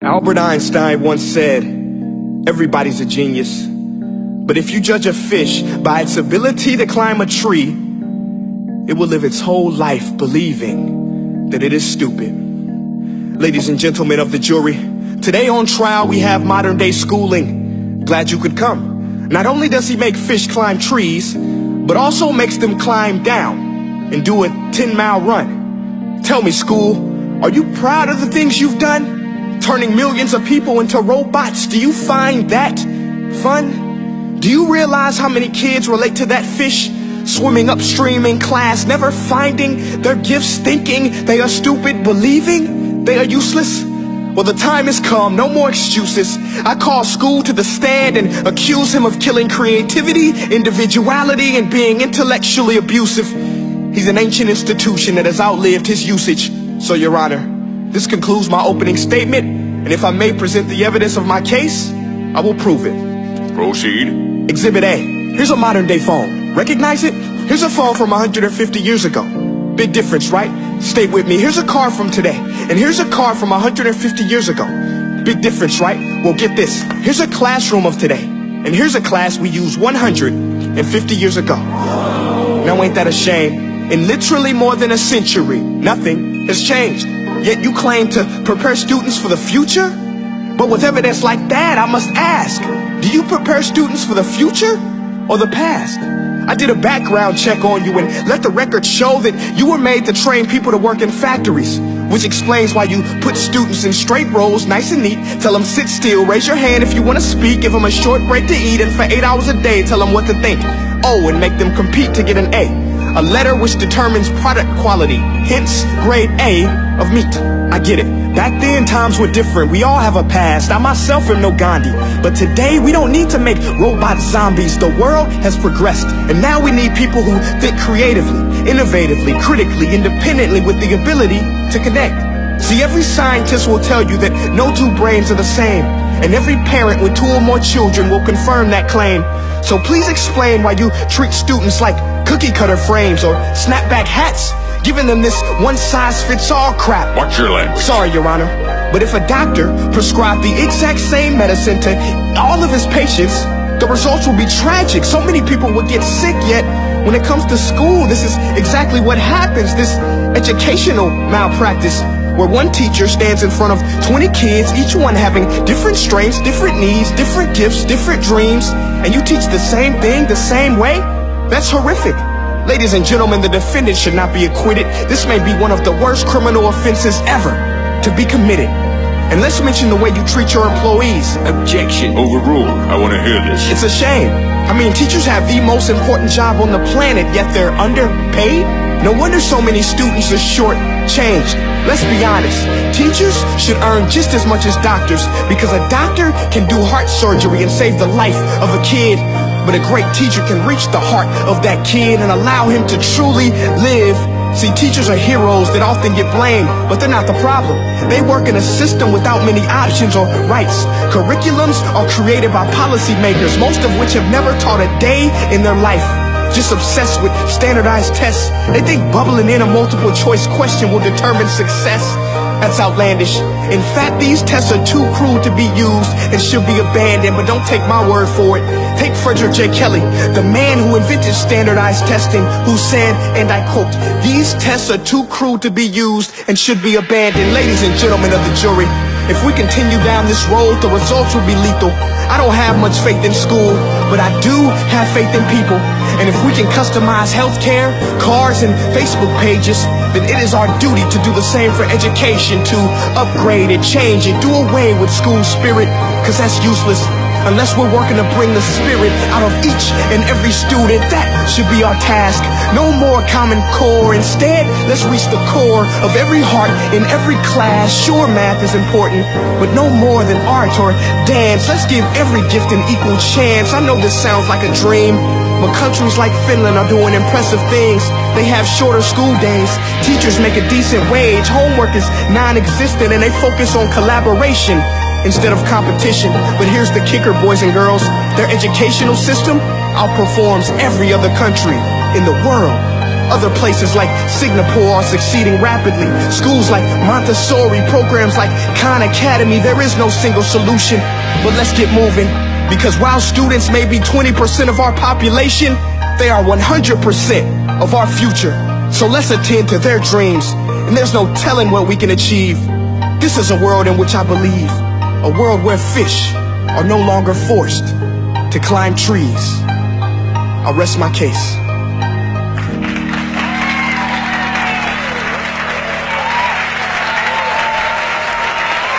Albert Einstein once said, everybody's a genius. But if you judge a fish by its ability to climb a tree, it will live its whole life believing that it is stupid. Ladies and gentlemen of the jury, today on trial we have modern day schooling. Glad you could come. Not only does he make fish climb trees, but also makes them climb down and do a 10-mile run. Tell me, school, are you proud of the things you've done? Turning millions of people into robots, do you find that fun? Do you realize how many kids relate to that fish? Swimming upstream in class, never finding their gifts, thinking they are stupid, believing they are useless? Well, the time has come, no more excuses. I call school to the stand and accuse him of killing creativity, individuality, and being intellectually abusive. He's an ancient institution that has outlived his usage. So, Your Honor, this concludes my opening statement, and if I may present the evidence of my case, I will prove it. Proceed. Exhibit A. Here's a modern day phone. Recognize it? Here's a phone from 150 years ago. Big difference, right? Stay with me. Here's a car from today, and here's a car from 150 years ago. Big difference, right? Well, get this. Here's a classroom of today, and here's a class we used 150 years ago. Now ain't that a shame? In literally more than a century, nothing has changed. Yet you claim to prepare students for the future? But with evidence like that, I must ask, do you prepare students for the future or the past? I did a background check on you and let the record show that you were made to train people to work in factories, which explains why you put students in straight rows, nice and neat, tell them sit still, raise your hand if you want to speak, give them a short break to eat, and for 8 hours a day, tell them what to think. Oh, and make them compete to get an A. A letter which determines product quality, hence grade A of meat. I get it. Back then, times were different. We all have a past. I myself am no Gandhi. But today, we don't need to make robot zombies. The world has progressed. And now we need people who think creatively, innovatively, critically, independently, with the ability to connect. See, every scientist will tell you that no two brains are the same. And every parent with 2 or more children will confirm that claim. So please explain why you treat students like cookie cutter frames or snapback hats, giving them this one-size-fits-all crap. Watch your language. Sorry, Your Honor, but if a doctor prescribed the exact same medicine to all of his patients, the results will be tragic. So many people will get sick, yet when it comes to school, this is exactly what happens. This educational malpractice, where one teacher stands in front of 20 kids, each one having different strengths, different needs, different gifts, different dreams, and you teach the same thing the same way? That's horrific. Ladies and gentlemen, the defendant should not be acquitted. This may be one of the worst criminal offenses ever to be committed. And let's mention the way you treat your employees. Objection. Overruled. I want to hear this. It's a shame. I mean, teachers have the most important job on the planet, yet they're underpaid? No wonder so many students are short-changed. Let's be honest. Teachers should earn just as much as doctors, because a doctor can do heart surgery and save the life of a kid. But a great teacher can reach the heart of that kid and allow him to truly live. See, teachers are heroes that often get blamed, but they're not the problem. They work in a system without many options or rights. Curriculums are created by policymakers, most of which have never taught a day in their life. Just obsessed with standardized tests. They think bubbling in a multiple choice question will determine success. That's outlandish. In fact, these tests are too cruel to be used and should be abandoned, but don't take my word for it. Take Frederick J. Kelly, the man who invented standardized testing, who said, and I quote, "These tests are too cruel to be used and should be abandoned." Ladies and gentlemen of the jury, if we continue down this road, the results will be lethal. I don't have much faith in school, but I do have faith in people. And if we can customize healthcare, cars, and Facebook pages, then it is our duty to do the same for education, to upgrade it, change it, do away with school spirit, because that's useless. Unless we're working to bring the spirit out of each and every student, that should be our task. No more Common Core. Instead, let's reach the core of every heart in every class. Sure, math is important, but no more than art or dance. Let's give every gift an equal chance. I know this sounds like a dream, but countries like Finland are doing impressive things. They have shorter school days. Teachers make a decent wage. Homework is non-existent, and they focus on collaboration instead of competition. But here's the kicker, boys and girls. Their educational system outperforms every other country in the world. Other places like Singapore are succeeding rapidly. Schools like Montessori, programs like Khan Academy, there is no single solution. But let's get moving, because while students may be 20% of our population, they are 100% of our future. So let's attend to their dreams, and there's no telling what we can achieve. This is a world in which I believe, a world where fish are no longer forced to climb trees. I'll rest my case.